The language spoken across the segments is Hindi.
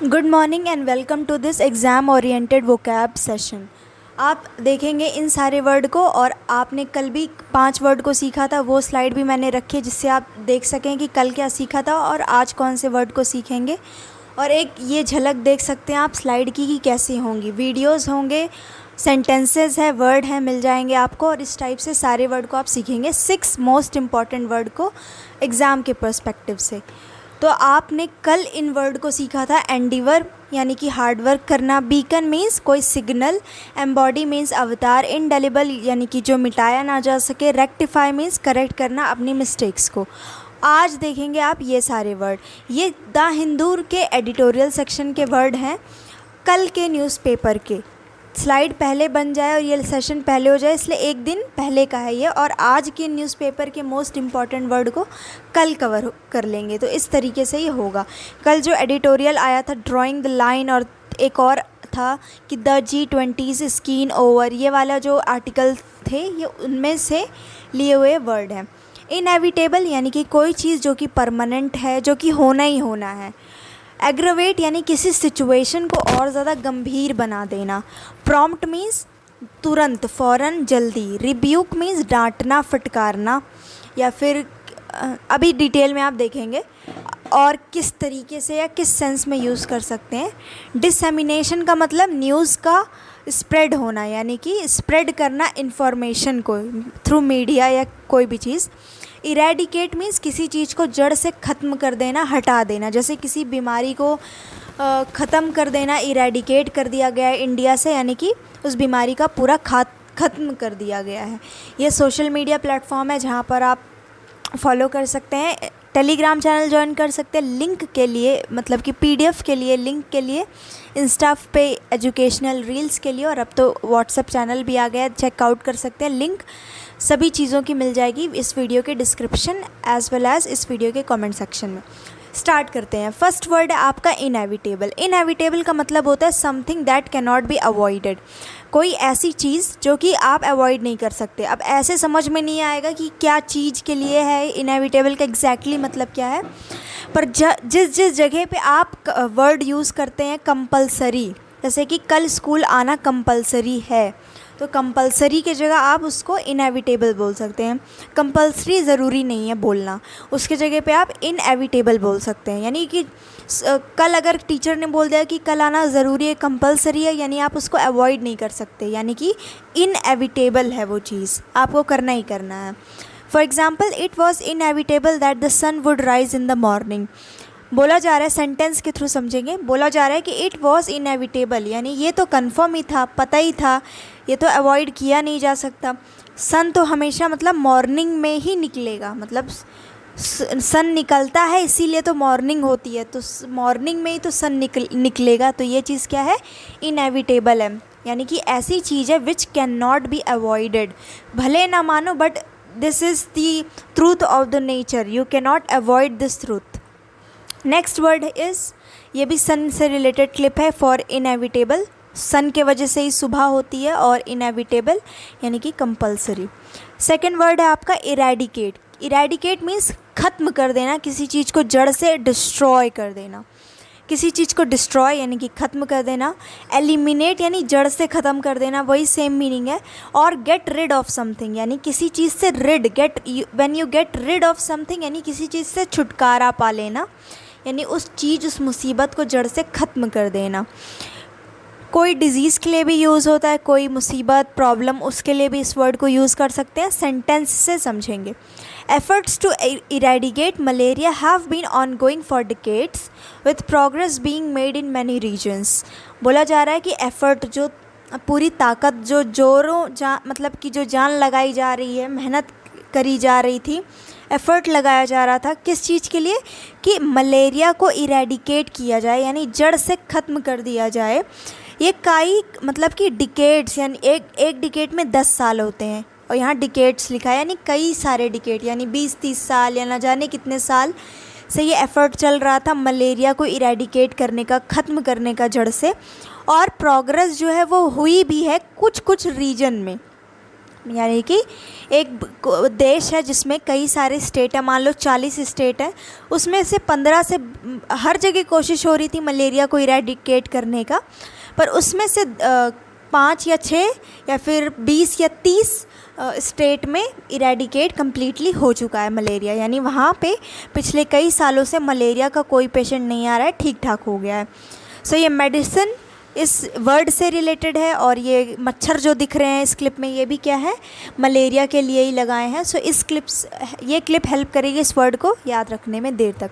Good morning and welcome to this exam oriented vocab session. आप देखेंगे इन सारे वर्ड को, और आपने कल भी 5 वर्ड को सीखा था, वो स्लाइड भी मैंने रखी है जिससे आप देख सकें कि कल क्या सीखा था और आज कौन से वर्ड को सीखेंगे। और एक ये झलक देख सकते हैं आप स्लाइड की कि कैसी होंगी, वीडियोस होंगे, सेंटेंसेस है, वर्ड हैं, मिल जाएंगे आपको। और इस टाइप से सारे वर्ड को आप सीखेंगे, 6 मोस्ट इम्पॉर्टेंट वर्ड को एग्ज़ाम के पर्सपेक्टिव से। तो आपने कल इन वर्ड को सीखा था, एंडीवर यानी कि हार्ड वर्क करना, बीकन मीन्स कोई सिग्नल, एम्बॉडी मीन्स अवतार, इनडेलिबल यानी कि जो मिटाया ना जा सके, रेक्टिफाई मीन्स करेक्ट करना अपनी मिस्टेक्स को। आज देखेंगे आप ये सारे वर्ड, ये द हिंदू के एडिटोरियल सेक्शन के वर्ड हैं, कल के न्यूज़पेपर के। स्लाइड पहले बन जाए और ये सेशन पहले हो जाए, इसलिए एक दिन पहले का है ये, और आज के न्यूज़पेपर के मोस्ट इम्पॉर्टेंट वर्ड को कल कवर कर लेंगे। तो इस तरीके से ये होगा। कल जो एडिटोरियल आया था ड्राइंग द लाइन, और एक और था कि द G20 स्कीन ओवर, ये वाला जो आर्टिकल थे ये उनमें से लिए हुए वर्ड हैं। इनएविटेबल यानी कि कोई चीज़ जो कि परमानेंट है, जो कि होना ही होना है। एग्रवेट यानी किसी सिचुएशन को और ज़्यादा गंभीर बना देना। प्रॉम्प्ट मीन्स तुरंत, फ़ौरन, जल्दी। रिब्यूक मीन्स डांटना, फटकारना, या फिर अभी डिटेल में आप देखेंगे और किस तरीके से या किस सेंस में यूज़ कर सकते हैं। डिसेमिनेशन का मतलब न्यूज़ का स्प्रेड होना, यानी कि स्प्रेड करना इंफॉर्मेशन को थ्रू मीडिया या कोई भी चीज़। इरेडिकेट मीन्स किसी चीज़ को जड़ से ख़त्म कर देना, हटा देना, जैसे किसी बीमारी को ख़त्म कर देना, इरेडिकेट कर दिया गया है इंडिया से, यानी कि उस बीमारी का पूरा ख़त्म कर दिया गया है। ये सोशल मीडिया प्लेटफॉर्म है जहाँ पर आप फॉलो कर सकते हैं, टेलीग्राम चैनल ज्वाइन कर सकते हैं लिंक के लिए, मतलब कि PDF के लिए, लिंक के लिए, इंस्टा पे एजुकेशनल रील्स के लिए, और अब तो व्हाट्सएप चैनल भी आ गया है, चेकआउट कर सकते हैं। लिंक सभी चीज़ों की मिल जाएगी इस वीडियो के डिस्क्रिप्शन एज वेल एज़ इस वीडियो के कमेंट सेक्शन में। स्टार्ट करते हैं। फर्स्ट वर्ड है आपका इनएविटेबल। इनएविटेबल का मतलब होता है something that can not be avoided, कोई ऐसी चीज़ जो कि आप अवॉइड नहीं कर सकते। अब ऐसे समझ में नहीं आएगा कि क्या चीज़ के लिए है इनएविटेबल का एग्जैक्टली मतलब क्या है, पर जिस जिस जगह पे आप वर्ड यूज़ करते हैं कंपलसरी, जैसे कि कल स्कूल आना कंपलसरी है, तो कंपलसरी की जगह आप उसको इनएविटेबल बोल सकते हैं। कंपलसरी ज़रूरी नहीं है बोलना, उसके जगह पे आप इनएविटेबल बोल सकते हैं। यानी कि कल अगर टीचर ने बोल दिया कि कल आना ज़रूरी है, कंपलसरी है, यानी आप उसको अवॉइड नहीं कर सकते, यानी कि इनएविटेबल है वो चीज़, आपको करना ही करना है। For example, it was inevitable that the sun would rise in the morning. बोला जा रहा है, सेंटेंस के थ्रू समझेंगे, बोला जा रहा है कि इट वॉज़ इनएविटेबल, यानी ये तो कन्फर्म ही था, पता ही था, ये तो अवॉइड किया नहीं जा सकता। सन तो हमेशा मतलब मॉर्निंग में ही निकलेगा, मतलब सन निकलता है इसीलिए तो मॉर्निंग होती है, तो मॉर्निंग में ही तो सन निकलेगा, तो ये चीज़ क्या है, इनएविटेबल है। यानी कि ऐसी चीज़ है which can not be avoided, भले ना मानो but this is the truth of the nature, you can not avoid this truth. Next word is, ये भी सन से रिलेटेड क्लिप है, फॉर इनएविटेबल, सन के वजह से ही सुबह होती है, और इनएविटेबल यानी कि कंपलसरी। सेकंड वर्ड है आपका इरेडिकेट। इरेडिकेट मीन्स ख़त्म कर देना, किसी चीज़ को जड़ से डिस्ट्रॉय कर देना, किसी चीज़ को डिस्ट्रॉय यानी कि ख़त्म कर देना। एलिमिनेट यानी जड़ से ख़त्म कर देना, वही सेम मीनिंग है। और गेट रिड ऑफ समथिंग यानी किसी चीज़ से rid, when you get rid of something यानी किसी चीज़ से छुटकारा पा लेना, यानी उस चीज़, उस मुसीबत को जड़ से ख़त्म कर देना। कोई डिज़ीज़ के लिए भी यूज़ होता है, कोई मुसीबत, प्रॉब्लम, उसके लिए भी इस वर्ड को यूज़ कर सकते हैं। सेंटेंस से समझेंगे। Efforts to eradicate malaria have been ongoing for decades with progress being made in many regions. बोला जा रहा है कि एफ़र्ट, जो पूरी ताकत, जो जोरों मतलब कि जो जान लगाई जा रही है, मेहनत करी जा रही थी, एफ़र्ट लगाया जा रहा था, किस चीज़ के लिए, कि मलेरिया को इरेडिकेट किया जाए, यानी जड़ से ख़त्म कर दिया जाए। ये कई मतलब कि डिकेड्स, यानी एक डिकेड में 10 साल होते हैं, और यहाँ डिकेड्स लिखा है, यानी कई सारे डिकेड, यानी 20-30 साल या ना जाने कितने साल से ये एफ़र्ट चल रहा था मलेरिया को इरेडिकेट करने का, ख़त्म करने का जड़ से। और प्रोग्रेस जो है वो हुई भी है कुछ कुछ रीजन में, यानी कि एक देश है जिसमें कई सारे स्टेट हैं, मान लो 40 स्टेट हैं, उसमें से 15 से हर जगह कोशिश हो रही थी मलेरिया को इरेडिकेट करने का, पर उसमें से 5 या 6 या फिर 20 या 30 स्टेट में इरेडिकेट कम्प्लीटली हो चुका है मलेरिया, यानी वहाँ पे पिछले कई सालों से मलेरिया का कोई पेशेंट नहीं आ रहा है, ठीक ठाक हो गया है। सो ये मेडिसिन इस वर्ड से रिलेटेड है, और ये मच्छर जो दिख रहे हैं इस क्लिप में, ये भी क्या है, मलेरिया के लिए ही लगाए हैं। सो ये क्लिप हेल्प करेगी इस वर्ड को याद रखने में देर तक।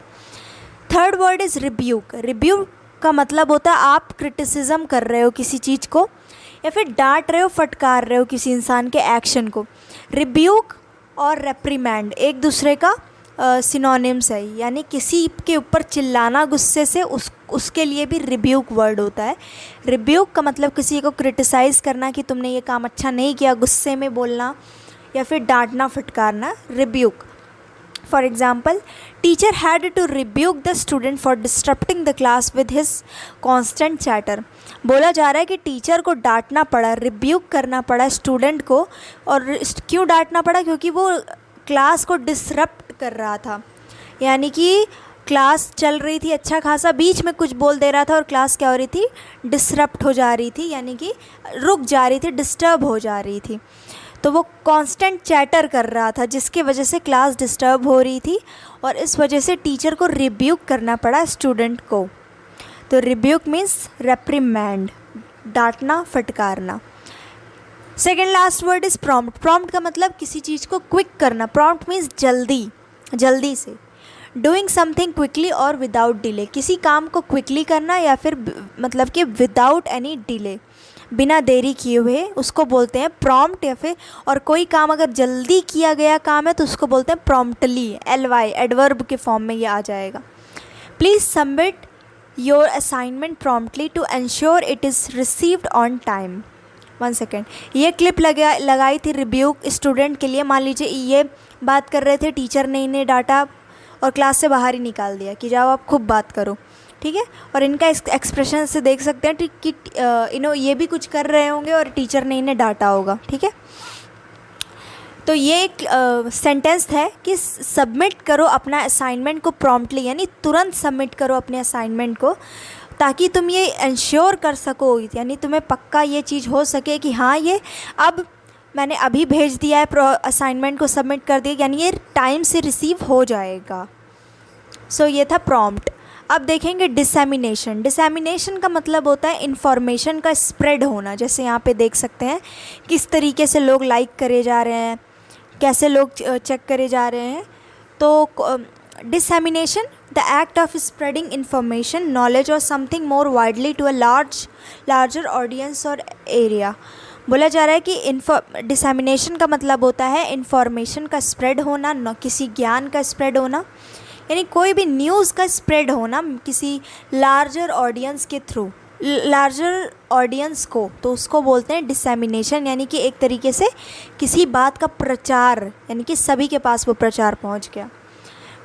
Third word is rebuke. Rebuke का मतलब होता है आप क्रिटिसिज्म कर रहे हो किसी चीज़ को, या फिर डांट रहे हो, फटकार रहे हो किसी इंसान के एक्शन को। रिब्यूक और रेप्रीमैंड एक दूसरे का सिनोनिम्स है, यानी किसी के ऊपर चिल्लाना गुस्से से, उसके लिए भी रिब्यूक वर्ड होता है। रिब्यूक का मतलब किसी को क्रिटिसाइज़ करना कि तुमने ये काम अच्छा नहीं किया, गुस्से में बोलना या फिर डांटना फटकारना, rebuke. For example, teacher had to rebuke the student for disturbing the class with his constant chatter. बोला जा रहा है कि टीचर को डांटना पड़ा, रिब्यूक करना पड़ा स्टूडेंट को। और क्यों डांटना पड़ा? क्योंकि वो क्लास को डिसरप्ट कर रहा था, यानी कि क्लास चल रही थी अच्छा खासा, बीच में कुछ बोल दे रहा था और क्लास क्या हो रही थी, डिसरप्ट हो जा रही थी, यानी कि रुक जा रही थी, डिस्टर्ब हो जा रही थी। तो वो कांस्टेंट चैटर कर रहा था जिसकी वजह से क्लास डिस्टर्ब हो रही थी, और इस वजह से टीचर को रिब्यूक करना पड़ा स्टूडेंट को। तो रिब्यूक मीन्स रेप्रीमैंड, डांटना फटकारना। Second last word is prompt. Prompt का मतलब किसी चीज़ को क्विक करना। प्रॉम्प्ट मीन्स जल्दी, जल्दी से। डूइंग समथिंग क्विकली और विदाउट डिले, किसी काम को क्विकली करना या फिर मतलब कि विदाउट एनी डिले, बिना देरी किए हुए, उसको बोलते हैं प्रॉम्प्ट। या फिर और कोई काम अगर जल्दी किया गया काम है तो उसको बोलते हैं प्रॉम्प्टली, LY एडवर्ब के फॉर्म में ये आ जाएगा। Please submit your assignment promptly to ensure it is received on time. 1 second, ये क्लिप लगाई थी रिब्यूक स्टूडेंट के लिए। मान लीजिए ये बात कर रहे थे, टीचर ने इन्हें डांटा और क्लास से बाहर ही निकाल दिया कि जाओ आप खूब बात करो, ठीक है। और इनका एक्सप्रेशन से देख सकते हैं कि ये भी कुछ कर रहे होंगे और टीचर ने इन्हें डांटा होगा, ठीक है। तो ये एक सेंटेंस है कि सबमिट करो अपना असाइनमेंट को प्रॉम्प्टली, यानी तुरंत सबमिट करो अपने असाइनमेंट को, ताकि तुम ये इंश्योर कर सको, यानी तुम्हें पक्का ये चीज़ हो सके कि हाँ ये अब मैंने अभी भेज दिया है, असाइनमेंट को सबमिट कर दिया, यानी ये टाइम से रिसीव हो जाएगा। सो ये था प्रॉम्प्ट। अब देखेंगे डिसैमिनेशन। डिसैमिनेशन का मतलब होता है इन्फॉर्मेशन का स्प्रेड होना। जैसे यहाँ पे देख सकते हैं किस तरीके से लोग लाइक करे जा रहे हैं, कैसे लोग चेक करे जा रहे हैं। तो dissemination, the act of spreading information, knowledge और something more widely to a larger audience और एरिया। बोला जा रहा है कि डिसैमिनेशन का मतलब होता है इन्फॉर्मेशन का स्प्रेड होना, न किसी ज्ञान का स्प्रेड होना, यानी कोई भी न्यूज़ का स्प्रेड होना किसी लार्जर ऑडियंस के थ्रू, लार्जर ऑडियंस को, तो उसको बोलते हैं डिसैमिनेशन, यानी कि एक तरीके से किसी बात का प्रचार, यानी कि सभी के पास वो प्रचार पहुंच गया।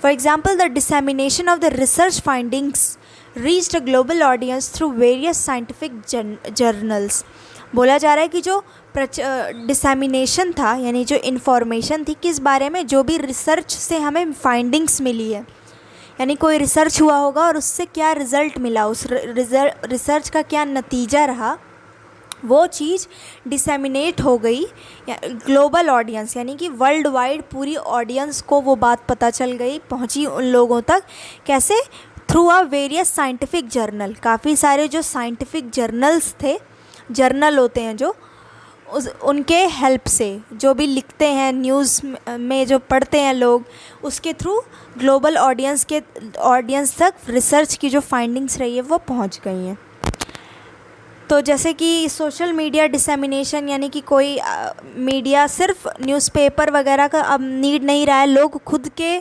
For example, the dissemination of the research findings reached a global audience through various scientific journals. बोला जा रहा है कि जो डिसैमिनेशन था, यानी जो इन्फॉर्मेशन थी किस बारे में, जो भी रिसर्च से हमें फाइंडिंग्स मिली है, यानी कोई रिसर्च हुआ होगा और उससे क्या रिज़ल्ट मिला, उस रिसर्च का क्या नतीजा रहा, वो चीज़ डिसैमिनेट हो गई ग्लोबल ऑडियंस, यानी कि वर्ल्ड वाइड पूरी ऑडियंस को वो बात पता चल गई, पहुंची उन लोगों तक। कैसे? Through a various scientific journal. काफ़ी सारे जो साइंटिफिक जर्नल्स थे, जर्नल होते हैं जो, उनके हेल्प से, जो भी लिखते हैं न्यूज़ में जो पढ़ते हैं लोग, उसके थ्रू ग्लोबल ऑडियंस तक रिसर्च की जो फाइंडिंग्स रही है वो पहुंच गई हैं। तो जैसे कि सोशल मीडिया डिसैमिनेशन, यानी कि कोई मीडिया सिर्फ न्यूज़पेपर वगैरह का अब नीड नहीं रहा है, लोग खुद के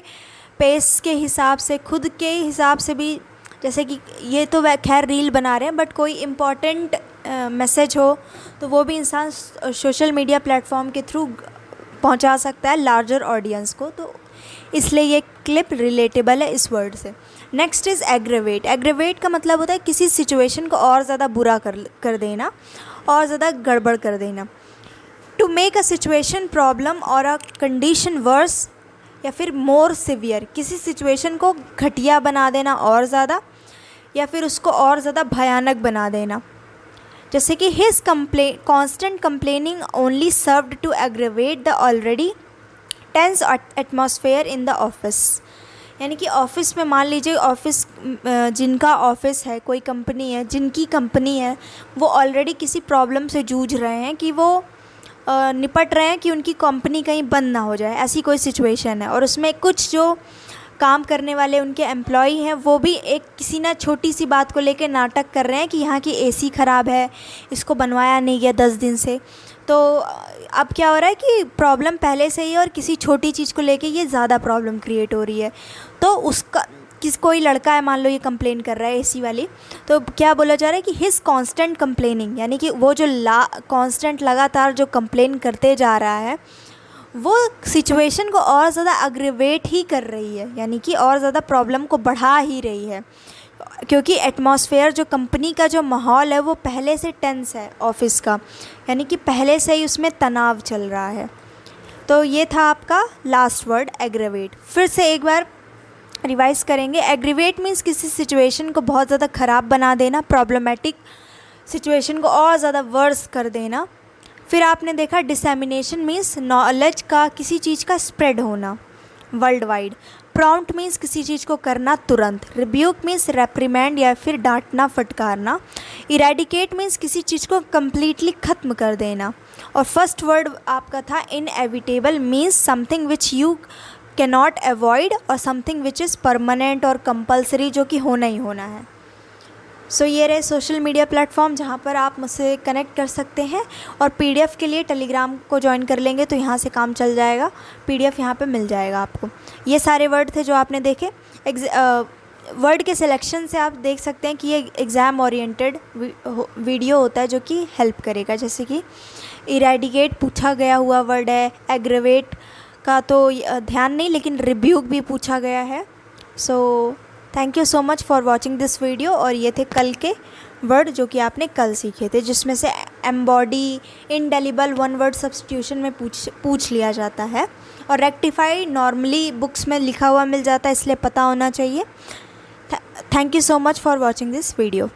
पेस के हिसाब से, खुद के हिसाब से भी, जैसे कि ये तो खैर रील बना रहे हैं, बट कोई इम्पॉर्टेंट मैसेज हो तो वो भी इंसान सोशल मीडिया प्लेटफॉर्म के थ्रू पहुंचा सकता है लार्जर ऑडियंस को। तो इसलिए ये क्लिप रिलेटेबल है इस वर्ड से। Next is aggravate. एग्रेवेट का मतलब होता है किसी सिचुएशन को और ज़्यादा बुरा कर देना, और ज़्यादा गड़बड़ कर देना। To make a situation problem और अ कंडीशन वर्स, या फिर मोर सिवियर, किसी सिचुएशन को घटिया बना देना और ज़्यादा, या फिर उसको और ज़्यादा भयानक बना देना। जैसे कि his constant complaining only served to aggravate the already tense atmosphere in the office. यानी कि ऑफ़िस में मान लीजिए ऑफ़िस जिनका ऑफ़िस है, कोई कंपनी है, जिनकी कंपनी है, वो ऑलरेडी किसी प्रॉब्लम से जूझ रहे हैं कि वो निपट रहे हैं कि उनकी कंपनी कहीं बंद ना हो जाए, ऐसी कोई सिचुएशन है। और उसमें कुछ जो काम करने वाले उनके एम्प्लॉई हैं वो भी एक किसी ना छोटी सी बात को लेकर नाटक कर रहे हैं कि यहाँ की एसी ख़राब है, इसको बनवाया नहीं गया 10 दिन से। तो अब क्या हो रहा है कि प्रॉब्लम पहले से ही है और किसी छोटी चीज़ को लेके ये ज़्यादा प्रॉब्लम क्रिएट हो रही है। तो उसका कोई लड़का है, मान लो ये कंप्लेन कर रहा है एसी वाली, तो क्या बोला जा रहा है कि हिज कांस्टेंट कंप्लेनिंग, यानी कि वो जो कांस्टेंट लगातार जो कंप्लेन करते जा रहा है वो सिचुएशन को और ज़्यादा अग्रेवेट ही कर रही है, यानी कि और ज़्यादा प्रॉब्लम को बढ़ा ही रही है। क्योंकि एटमॉस्फेयर, जो कंपनी का जो माहौल है वो पहले से टेंस है ऑफिस का, यानी कि पहले से ही उसमें तनाव चल रहा है। तो ये था आपका लास्ट वर्ड एग्रेवेट। फिर से एक बार रिवाइज करेंगे। एग्रीवेट मीन्स किसी सिचुएशन को बहुत ज़्यादा ख़राब बना देना, प्रॉब्लमेटिक सिचुएशन को और ज़्यादा वर्स कर देना। फिर आपने देखा डिसेमिनेशन मीन्स नॉलेज का किसी चीज़ का स्प्रेड होना वर्ल्ड वाइड। प्रॉम्प्ट मीन्स किसी चीज़ को करना तुरंत। रिब्यूक मीन्स रेप्रीमेंड या फिर डांटना, फटकारना। इरेडिकेट मीन्स किसी चीज़ को कम्प्लीटली ख़त्म कर देना। और फर्स्ट वर्ड आपका था inevitable means something which you cannot avoid और समथिंग विच इज़ परमानेंट और कंपल्सरी, जो कि होना ही होना है। सो ये रहे सोशल मीडिया प्लेटफॉर्म जहाँ पर आप मुझसे कनेक्ट कर सकते हैं। और पीडीएफ के लिए टेलीग्राम को ज्वाइन कर लेंगे तो यहाँ से काम चल जाएगा, पीडीएफ यहाँ पे मिल जाएगा आपको। ये सारे वर्ड थे जो आपने देखे। वर्ड के सिलेक्शन से आप देख सकते हैं कि ये एग्ज़ाम ओरिएंटेड वीडियो होता है जो कि हेल्प करेगा। जैसे कि इरेडिकेट पूछा गया हुआ वर्ड है, एग्रेवेट का तो ध्यान नहीं, लेकिन रिब्यूक भी पूछा गया है। So thank you so much for watching this video. और ये थे कल के वर्ड जो कि आपने कल सीखे थे, जिसमें से embody, indelible one word substitution में पूछ लिया जाता है। और रेक्टिफाई नॉर्मली बुक्स में लिखा हुआ मिल जाता है, इसलिए पता होना चाहिए। Thank you so much for watching this video.